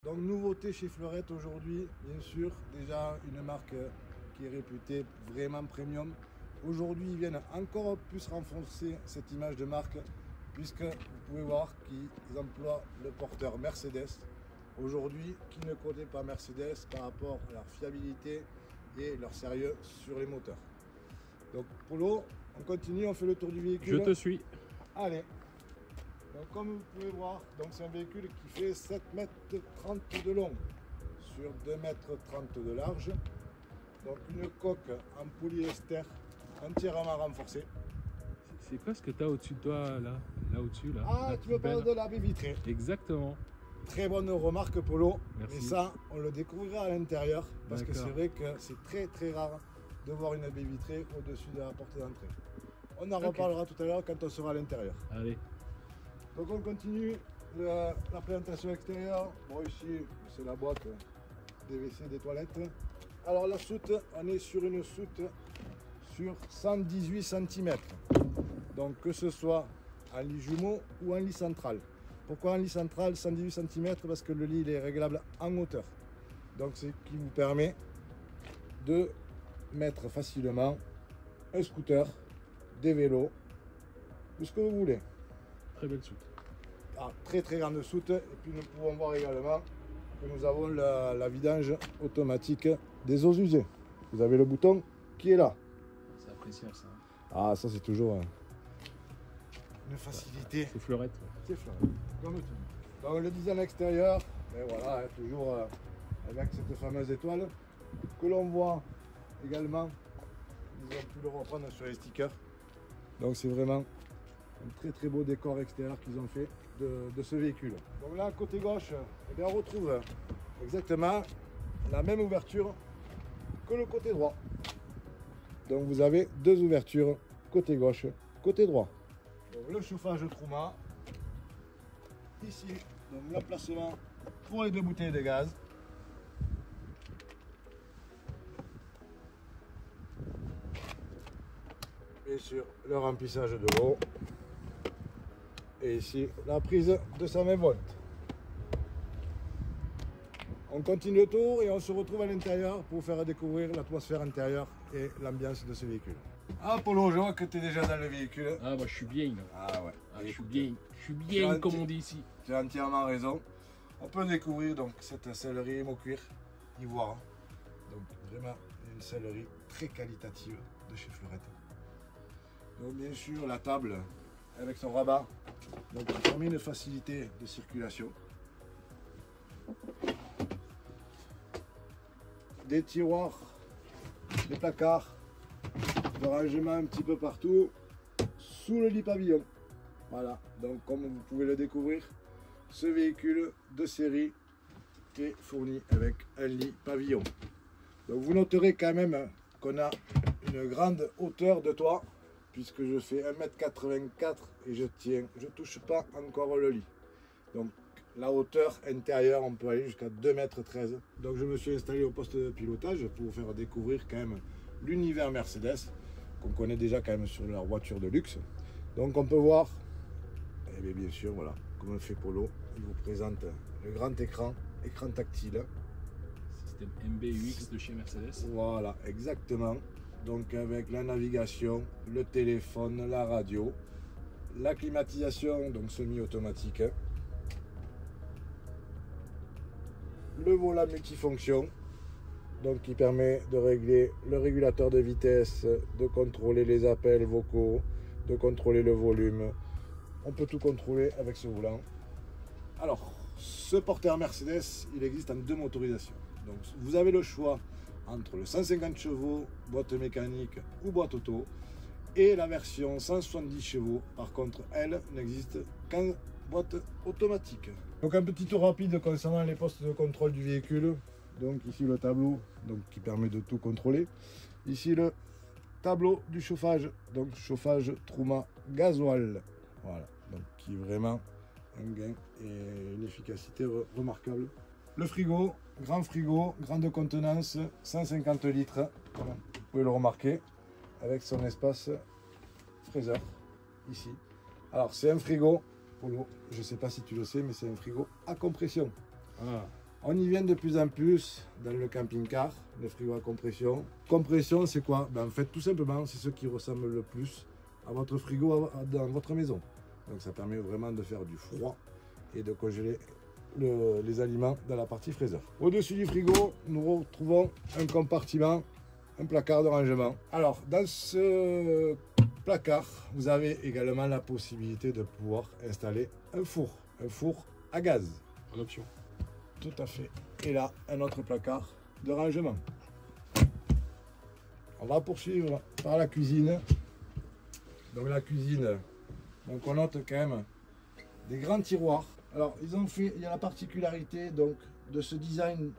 Donc nouveauté chez Fleurette aujourd'hui, bien sûr, déjà une marque qui est réputée vraiment premium. Aujourd'hui, ils viennent encore plus renforcer cette image de marque puisque vous pouvez voir qu'ils emploient le porteur Mercedes. Aujourd'hui, qui ne connaît pas Mercedes par rapport à leur fiabilité et leur sérieux sur les moteurs. Donc Polo, on continue, on fait le tour du véhicule. Je te suis. Allez. Donc, comme vous pouvez voir, c'est un véhicule qui fait 7,30 m de long sur 2,30 m de large. Donc une coque en polyester entièrement renforcée. C'est quoi ce que tu as au-dessus de toi là? Là au-dessus là. Ah, La tu me petite parles belle. de la baie vitrée. Exactement. Très bonne remarque Polo. Merci. Mais ça, on le découvrira à l'intérieur parce que c'est D'accord. vrai que c'est très rare de voir une baie vitrée au-dessus de la porte d'entrée. On en reparlera tout à l'heure quand on sera à l'intérieur. Allez. Donc on continue la présentation extérieure. Bon, ici c'est la boîte des WC, des toilettes. Alors la soute, on est sur une soute sur 118 cm. Donc que ce soit en lit jumeau ou en lit central. Pourquoi en lit central 118 cm? Parce que le lit il est réglable en hauteur. Donc c'est ce qui vous permet de mettre facilement un scooter, des vélos, tout ce que vous voulez. Très belle soute. Ah, très grande soute. Et puis nous pouvons voir également que nous avons la vidange automatique des eaux usées. Vous avez le bouton qui est là. C'est appréciable ça. Ah, ça c'est toujours une facilité. C'est Fleurette. C'est Fleurette, comme tout. Donc le design extérieur, mais voilà, toujours avec cette fameuse étoile que l'on voit également. Ils ont pu le reprendre sur les stickers. Donc c'est vraiment un très beau décor extérieur qu'ils ont fait de ce véhicule. Donc là, côté gauche, eh bien, on retrouve exactement la même ouverture que le côté droit. Donc vous avez deux ouvertures, côté gauche, côté droit. Donc le chauffage Truma. Ici, donc l'emplacement pour les deux bouteilles de gaz. Bien sûr, le remplissage de l'eau. Et ici, la prise de 120 volts. On continue le tour et on se retrouve à l'intérieur pour vous faire découvrir l'atmosphère intérieure et l'ambiance de ce véhicule. Ah Polo, je vois que tu es déjà dans le véhicule. Ah bah je suis bien là. Ah ouais. Ah, je suis bien. Je suis bien comme on dit ici. Tu as entièrement raison. On peut découvrir donc cette sellerie émo cuir ivoire. Donc vraiment une sellerie très qualitative de chez Fleurette. Donc bien sûr la table avec son rabat, donc qui permet une facilité de circulation. Des tiroirs, des placards, de rangement un petit peu partout, sous le lit pavillon. Voilà, donc comme vous pouvez le découvrir, ce véhicule de série est fourni avec un lit pavillon. Donc vous noterez quand même qu'on a une grande hauteur de toit, puisque je fais 1,84 m et je touche pas encore le lit. Donc la hauteur intérieure, on peut aller jusqu'à 2,13 m. Donc je me suis installé au poste de pilotage pour vous faire découvrir quand même l'univers Mercedes, qu'on connaît déjà quand même sur leur voiture de luxe. Donc on peut voir, et bien sûr, voilà, comme le fait Polo, il vous présente le grand écran tactile. Système MBUX de chez Mercedes. Voilà, exactement. Donc avec la navigation, le téléphone, la radio, la climatisation, donc semi-automatique, le volant multifonction, donc qui permet de régler le régulateur de vitesse, de contrôler les appels vocaux, de contrôler le volume. On peut tout contrôler avec ce volant. Alors, ce porteur Mercedes, il existe en deux motorisations. Donc vous avez le choix entre le 150 chevaux, boîte mécanique ou boîte auto, et la version 170 chevaux. Par contre, elle n'existe qu'en boîte automatique. Donc un petit tour rapide concernant les postes de contrôle du véhicule. Donc ici le tableau, donc qui permet de tout contrôler. Ici le tableau du chauffage, donc chauffage Truma gasoil. Voilà, donc qui est vraiment un gain et une efficacité remarquable. Le frigo, grande contenance, 150 litres, comme vous pouvez le remarquer, avec son espace fraiseur, ici. Alors c'est un frigo, Polo, je ne sais pas si tu le sais, mais c'est un frigo à compression. Ah, On y vient de plus en plus dans le camping-car, le frigo à compression. Compression, c'est quoi? Ben, en fait, tout simplement, c'est ce qui ressemble le plus à votre frigo dans votre maison. Donc ça permet vraiment de faire du froid et de congeler les aliments dans la partie fraiseur. Au-dessus du frigo, nous retrouvons un compartiment, un placard de rangement. Alors, dans ce placard, vous avez également la possibilité de pouvoir installer un four à gaz. En option. Tout à fait. Et là, un autre placard de rangement. On va poursuivre par la cuisine. Donc la cuisine, donc on note quand même des grands tiroirs. Alors il y a la particularité donc de ce design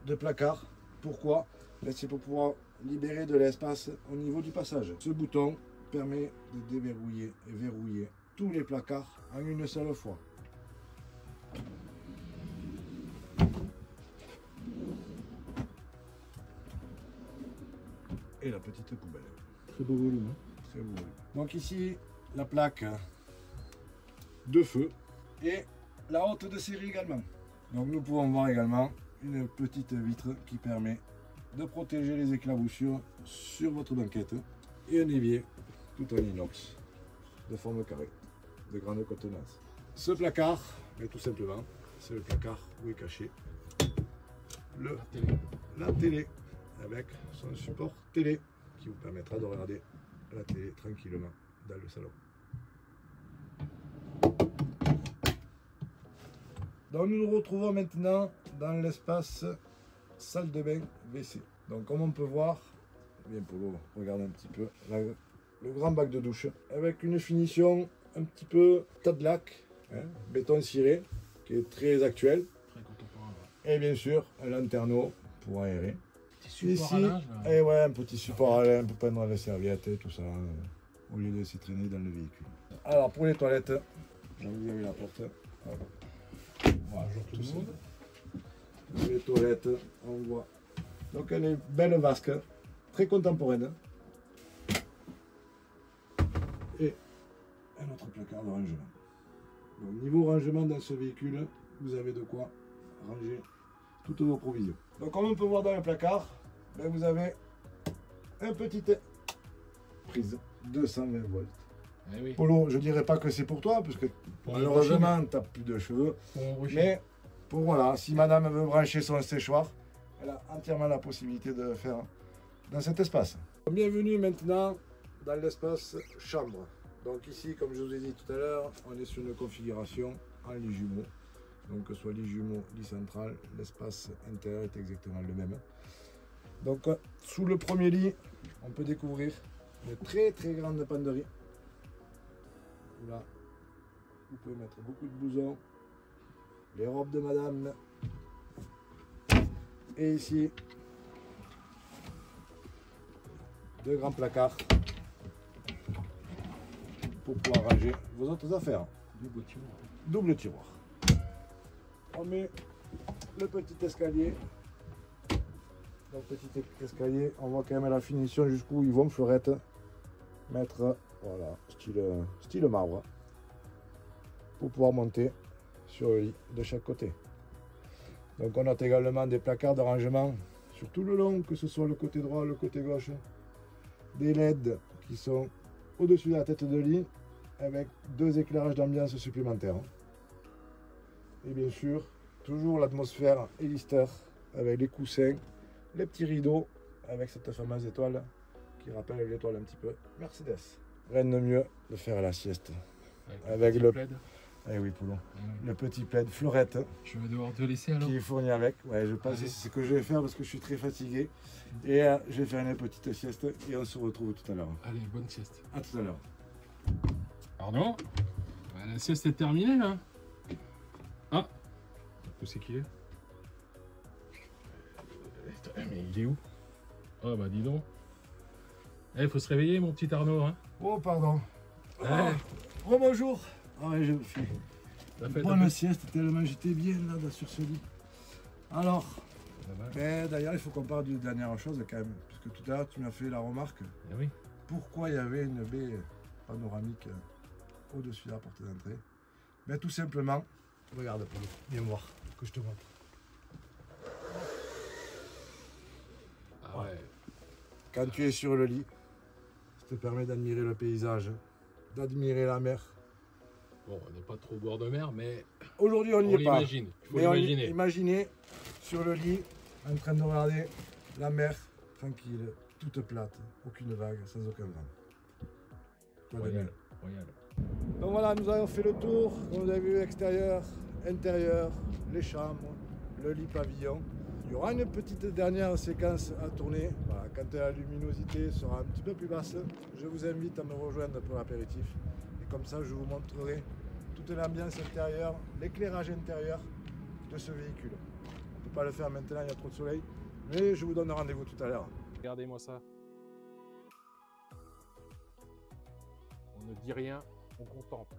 de placard. Pourquoi? C'est pour pouvoir libérer de l'espace au niveau du passage. Ce bouton permet de déverrouiller et verrouiller tous les placards en une seule fois. Et la petite poubelle. Très beau volume. Hein. Très beau volume. Donc ici, la plaque de feu et la haute de série également. Donc nous pouvons voir également une petite vitre qui permet de protéger les éclaboussures sur votre banquette et un évier tout en inox de forme carrée, de grande contenance. Ce placard, mais tout simplement, c'est le placard où est caché la télé avec son support télé qui vous permettra de regarder la télé tranquillement dans le salon. Donc nous nous retrouvons maintenant dans l'espace salle de bain WC. Donc comme on peut voir, bien Polo, regarde un petit peu le grand bac de douche avec une finition un petit peu tas de lac, hein, béton ciré qui est très actuel. Très contemporain. Et bien sûr un lanterneau pour aérer. Petit support Ici, à linge, et ouais, un petit support à linge pour prendre les serviettes et tout ça, au lieu de s'y traîner dans le véhicule. Alors pour les toilettes, vous avez la porte. Voilà, Bonjour tout le monde. Les toilettes, on voit. Donc elle est belle vasque, très contemporaine. Et un autre placard de rangement. Donc niveau rangement dans ce véhicule, vous avez de quoi ranger toutes vos provisions. Donc comme on peut voir dans le placard, ben, vous avez un petit prise 220 volts. Eh oui. Polo, je dirais pas que c'est pour toi, parce que Pour malheureusement tu n'as plus de cheveux. Mais pour voilà, si madame veut brancher son séchoir, elle a entièrement la possibilité de le faire dans cet espace. Bienvenue maintenant dans l'espace chambre. Donc ici, comme je vous ai dit tout à l'heure, on est sur une configuration en lit jumeau. Donc que ce soit lit jumeau, lit central, l'espace intérieur est exactement le même. Donc sous le premier lit, on peut découvrir une très grande penderie. Là, vous pouvez mettre beaucoup de blousons, les robes de madame. Et ici, deux grands placards pour pouvoir ranger vos autres affaires. Double tiroir. Double tiroir. On met le petit escalier. Donc petit escalier, on voit quand même la finition jusqu'où ils vont fleurette. Mettre, voilà, style marbre. Pour pouvoir monter sur le lit de chaque côté. Donc on a également des placards de rangement sur tout le long, que ce soit le côté droit, le côté gauche. Des LED qui sont au-dessus de la tête de lit avec deux éclairages d'ambiance supplémentaires. Et bien sûr, toujours l'atmosphère Elister avec les coussins, les petits rideaux avec cette fameuse étoile qui rappelle l'étoile un petit peu Mercedes. Rien de mieux de faire la sieste avec le plaid. Eh oui, Poulon. Le petit plaid fleurette. Je vais devoir te laisser alors. Qui est fourni avec. Ouais, je pense que c'est ce que je vais faire parce que je suis très fatigué. Et je vais faire une petite sieste et on se retrouve tout à l'heure. Allez, bonne sieste. À tout à l'heure. Pardon? La sieste est terminée là. Ah, où c'est qu'il est? Mais il est où? Oh bah dis donc. Il faut se réveiller mon petit Arnaud. Hein. Oh pardon. Ouais. Oh bonjour. Ah ouais, je fais Bonne bonne sieste tellement j'étais bien là sur ce lit. Alors, ben, d'ailleurs il faut qu'on parle d'une dernière chose quand même. Parce que tout à l'heure tu m'as fait la remarque. eh oui. Pourquoi il y avait une baie panoramique au-dessus de la porte d'entrée? Ben tout simplement, regarde Polo, viens voir que je te montre. Quand tu es sur le lit, ça te permet d'admirer le paysage, d'admirer la mer. Bon, on n'est pas trop au bord de mer, mais Aujourd'hui, on n'y est pas. l'imagine. Il faut Mais l'imaginer. Imaginez sur le lit, en train de regarder la mer, tranquille, toute plate, aucune vague, sans aucun vent. Quoi de Royal, mieux. royal. Donc voilà, nous avons fait le tour, comme vous avez vu, extérieur, intérieur, les chambres, le lit pavillon. Il y aura une petite dernière séquence à tourner. Voilà, quand la luminosité sera un petit peu plus basse, je vous invite à me rejoindre pour l'apéritif. Et comme ça, je vous montrerai toute l'ambiance intérieure, l'éclairage intérieur de ce véhicule. On ne peut pas le faire maintenant, il y a trop de soleil, mais je vous donne rendez-vous tout à l'heure. Regardez-moi ça. On ne dit rien, on contemple.